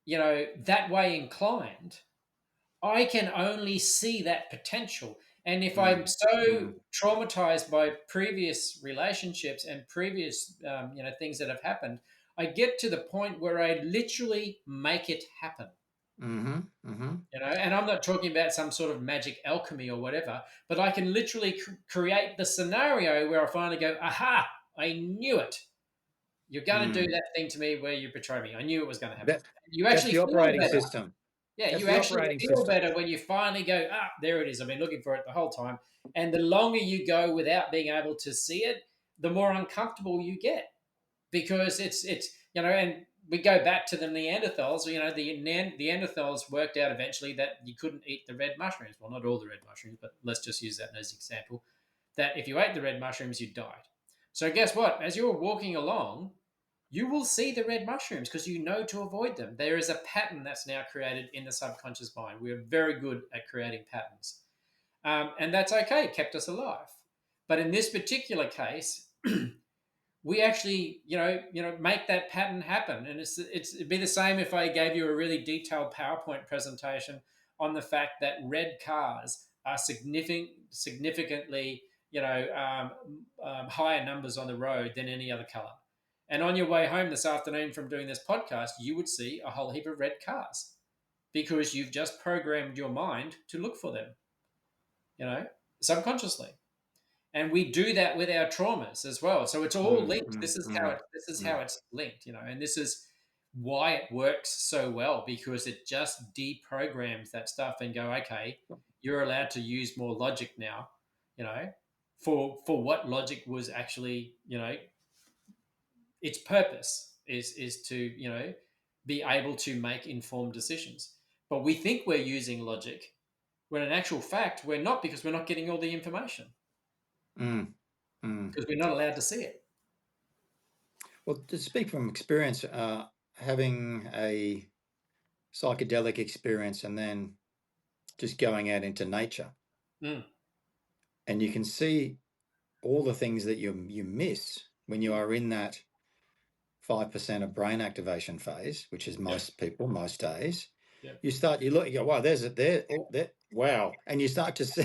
that way inclined, I can only see that potential. And if I'm Mm. so Mm. traumatized by previous relationships and previous, things that have happened, I get to the point where I literally make it happen. Mm-hmm. Mm-hmm. And I'm not talking about some sort of magic alchemy or whatever, but I can literally create the scenario where I finally go, aha, I knew it. You're going to do Mm. that thing to me where you betray me. I knew it was going to happen. That You that's actually the feel operating better. system. Yeah, That's you the actually operating feel system. better when you finally go, there it is. I've been looking for it the whole time. And the longer you go without being able to see it, the more uncomfortable you get because and we go back to the Neanderthals. The Neanderthals worked out eventually that you couldn't eat the red mushrooms. Well, not all the red mushrooms, but let's just use that as an example. That if you ate the red mushrooms, you died. So guess what? As you're walking along, you will see the red mushrooms because you know to avoid them. There is a pattern that's now created in the subconscious mind. We are very good at creating patterns, and that's okay. It kept us alive. But in this particular case, we actually make that pattern happen, and it'd be the same if I gave you a really detailed PowerPoint presentation on the fact that red cars are significantly higher numbers on the road than any other color. And on your way home this afternoon from doing this podcast, you would see a whole heap of red cars because you've just programmed your mind to look for them, subconsciously. And we do that with our traumas as well. So it's all Mm. linked. Mm. This is Mm. how Mm. it's linked, and this is why it works so well, because it just deprograms that stuff and go, okay, you're allowed to use more logic now, you know, for what logic was actually, its purpose is to, be able to make informed decisions. But we think we're using logic when in actual fact we're not, because we're not getting all the information Mm, mm. because we're not allowed to see it. Well, to speak from experience, having a psychedelic experience and then just going out into nature, Mm. and you can see all the things that you miss when you are in that 5% of brain activation phase, which is Yeah. most people, most days. Yeah. You look, you go, wow, there's a there, oh, there, wow, and you start to see,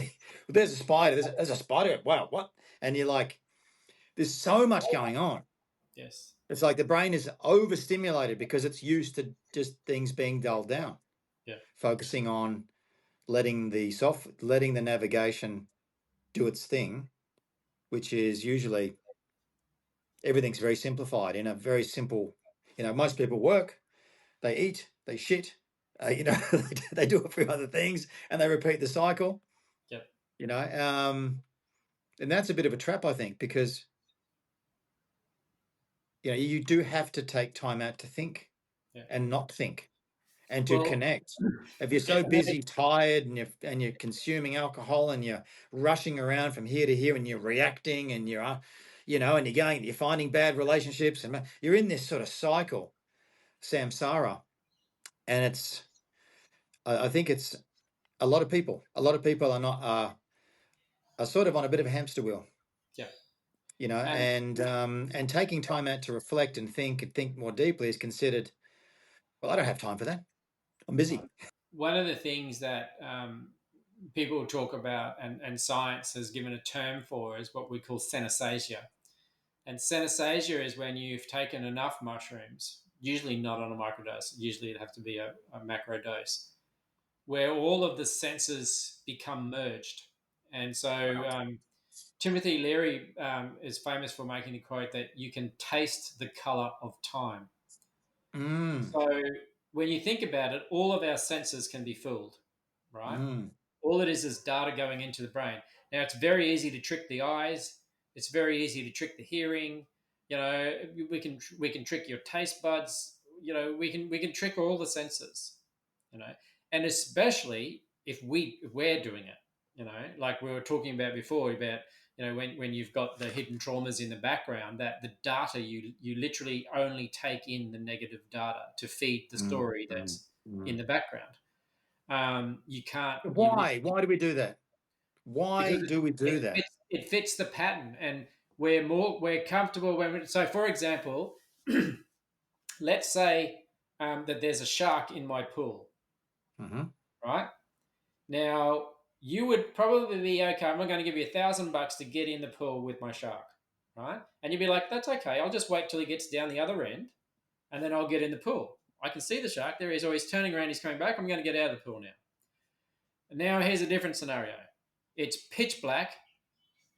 well, there's a spider, there's a spider, wow, what? And you're like, there's so much going on. Yes. It's like the brain is overstimulated because it's used to just things being dulled down, Yeah. focusing on letting the navigation do its thing, which is usually everything's very simplified in a very simple, most people work, they eat, they shit, they do a few other things and they repeat the cycle, Yep. And that's a bit of a trap, I think, because, you do have to take time out to think Yeah. and not think and to Well, connect. If you're so busy, tired, and you're consuming alcohol and you're rushing around from here to here and you're reacting and and you're finding bad relationships and you're in this sort of cycle, samsara, and I think it's a lot of people are not are sort of on a bit of a hamster wheel, yeah. And and taking time out to reflect and think more deeply is considered, well, I don't have time for that. I'm busy. one of the things that people talk about, and science has given a term for, is what we call synesthesia. And synesthesia is when you've taken enough mushrooms, usually not on a microdose, usually it'd have to be a macro dose, where all of the senses become merged. And so Timothy Leary is famous for making the quote that you can taste the color of time. Mm, So when you think about it, all of our senses can be fooled, right? mm, All it is data going into the brain. Now it's very easy to trick the eyes. It's very easy to trick the hearing. We can trick your taste buds. We can trick all the senses. And especially if we're doing it. Like we were talking about before about when you've got the hidden traumas in the background, that the data you literally only take in the negative data to feed the mm, story mm, that's in mm. the background. You can't. You Why? Why do we do that? Why because do we it do that? fits the pattern, and we're comfortable when. So, for example, let's say that there's a shark in my pool, Hmm. right? Now, you would probably be okay. I'm not going to give you $1,000 to get in the pool with my shark, right? And you'd be like, "That's okay. I'll just wait till he gets down the other end, and then I'll get in the pool. I can see the shark. There he is. Oh, he's turning around. He's coming back. I'm going to get out of the pool now." And now, here's a different scenario. It's pitch black.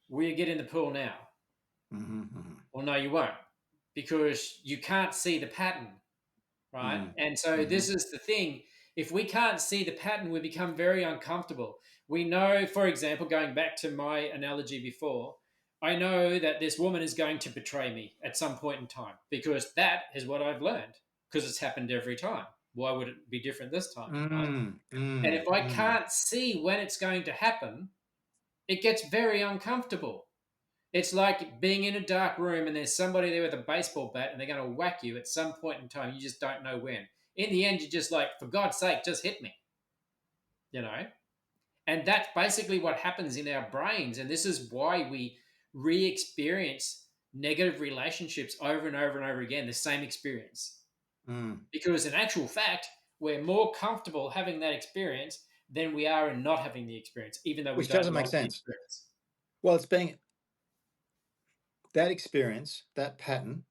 Will you get in the pool now? Hmm. Hmm. Well, no, you won't, because you can't see the pattern, right? Mm, And so this hmm. is the thing. If we can't see the pattern, we become very uncomfortable. We know, for example, going back to my analogy before, I know that this woman is going to betray me at some point in time, because that is what I've learned, because it's happened every time. Why would it be different this time, right? Mm, And mm, if I mm, can't see when it's going to happen, it gets very uncomfortable. It's like being in a dark room and there's somebody there with a baseball bat and they're going to whack you at some point in time. You just don't know when. In the end, you're just like, for God's sake, just hit me, you know? And that's basically what happens in our brains. And this is why we re experience negative relationships over and over and over again, the same experience. mm. Because in actual fact, we're more comfortable having that experience than we are in not having the experience, even though we Which don't doesn't make like the sense. experience. Well, it's being that experience, that pattern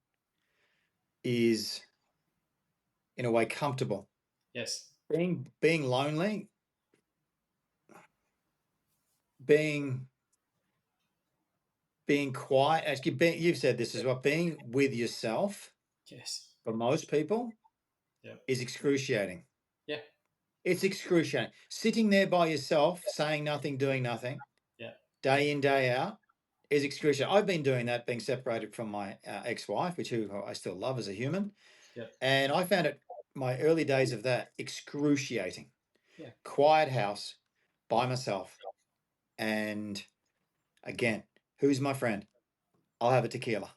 is in a way comfortable. Yes. Being lonely, being being quiet. Actually, you've said this as well. Being with yourself Yes. for most people. Yep. is excruciating. Yeah. It's excruciating. Sitting there by yourself, saying nothing, doing nothing, Yeah. day in, day out, is excruciating. I've been doing that, being separated from my ex-wife, who I still love as a human. Yep. And I found it, my early days of that, excruciating. Yeah. Quiet house, by myself. And again, who's my friend? I'll have a tequila.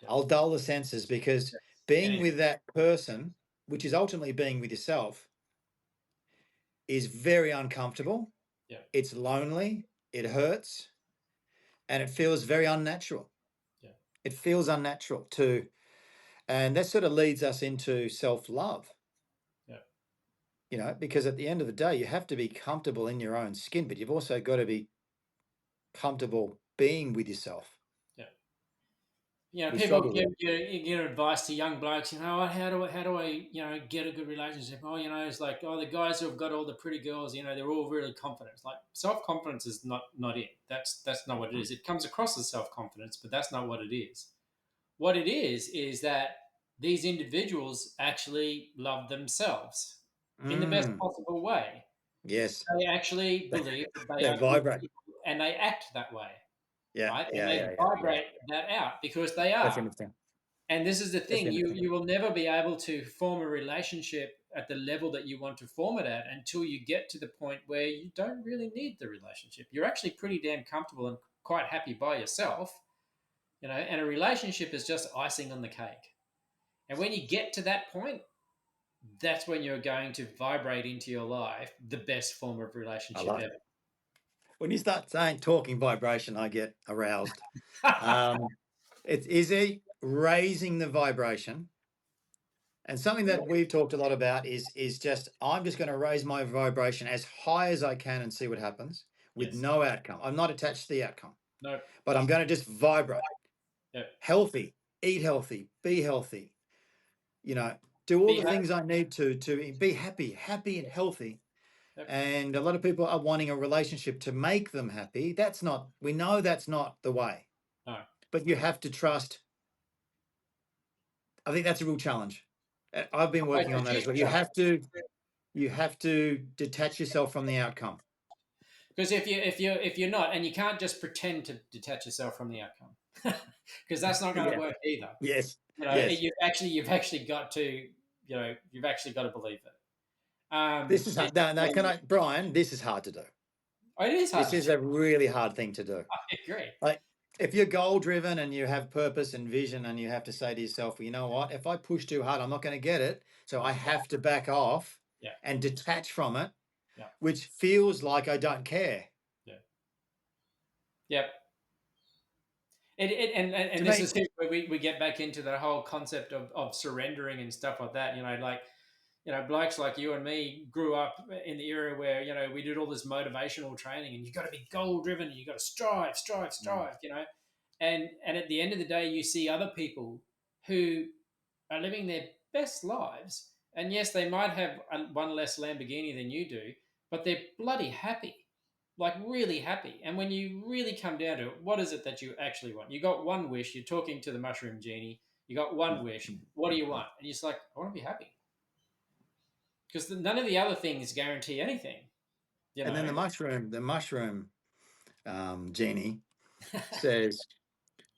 Yep. I'll dull the senses, because being with that person, which is ultimately being with yourself, is very uncomfortable. Yeah. It's lonely. It hurts. And it feels very unnatural. Yeah. It feels unnatural too. And that sort of leads us into self-love. Yeah. You know, because at the end of the day, you have to be comfortable in your own skin, but you've also got to be comfortable being with yourself. Yeah. You know, We people struggle with that. you give advice to young blokes. You know, how do I get a good relationship? Oh, it's like, oh, the guys who have got all the pretty girls, they're all really confident. It's like, self confidence is not it. That's not what it is. It comes across as self confidence, but that's not what it is. What it is that these individuals actually love themselves in the best Mm, possible way. yes. They actually believe that they They are good vibrate. people, and they act that way, Yeah, right? And yeah, they yeah, yeah, yeah. vibrate that out because they That's are. interesting. And this is the That's thing: you interesting. you will never be able to form a relationship at the level that you want to form it at until you get to the point where you don't really need the relationship. You're actually pretty damn comfortable and quite happy by yourself, and a relationship is just icing on the cake. And when you get to that point, that's when you're going to vibrate into your life the best form of I relationship love it. ever. When you start talking vibration, I get aroused. It's easy raising the vibration. And something that we've talked a lot about is just, I'm just going to raise my vibration as high as I can and see what happens with Yes. no outcome. I'm not attached to the outcome, No. but I'm going to just vibrate. Yep. Healthy, eat healthy, be healthy, do all Be the happy. things I need to be happy and healthy. Yep. And a lot of people are wanting a relationship to make them happy. We know that's not the way, No. but you have to trust. I think that's a real challenge. I've been It's working a on that as huge well. You have to detach yourself from the outcome. because if you're not, and you can't just pretend to detach yourself from the outcome, because that's not going to Yeah. work either. Yes. Yes. You've actually got to believe it. This is hard. No, can I, Brian? This is hard to do. Oh, it is This hard. is a really hard thing to do. I agree. Like, if you're goal driven and you have purpose and vision, and you have to say to yourself, well, you know what? If I push too hard, I'm not going to get it. So I have to back off Yeah. and detach from it, Yeah. which feels like I don't care. Yeah. Yep. And To this me, is where we get back into the whole concept of surrendering and stuff like that. Like blokes like you and me grew up in the era where we did all this motivational training, and you got to be goal driven, and you got to strive, strive, Mm. strive. And at the end of the day, you see other people who are living their best lives, and yes, they might have one less Lamborghini than you do, but they're bloody happy, like really happy. And when you really come down to it, what is it that you actually want? You got one wish. You're talking to the mushroom genie. You got one wish. What do you want? And you're just like, I want to be happy, because none of the other things guarantee anything. And then the mushroom genie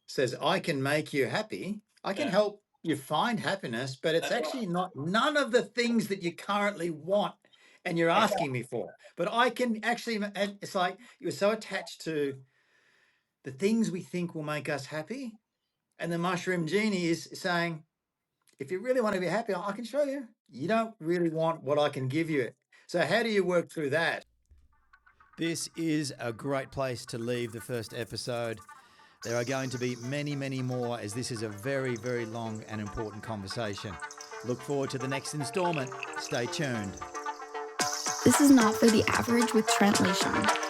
says, I can make you happy. I can Yeah, help you find happiness, but it's that's right. actually not none of the things that you currently want and you're Okay. asking me for. But I can actually, and it's like you're so attached to the things we think will make us happy. And the mushroom genie is saying, if you really want to be happy, I can show you. You don't really want what I can give you. So, how do you work through that? This is a great place to leave the first episode. There are going to be many, many more, as this is a very, very long and important conversation. Look forward to the next installment. Stay tuned. This is not for the average with Trent Lashon.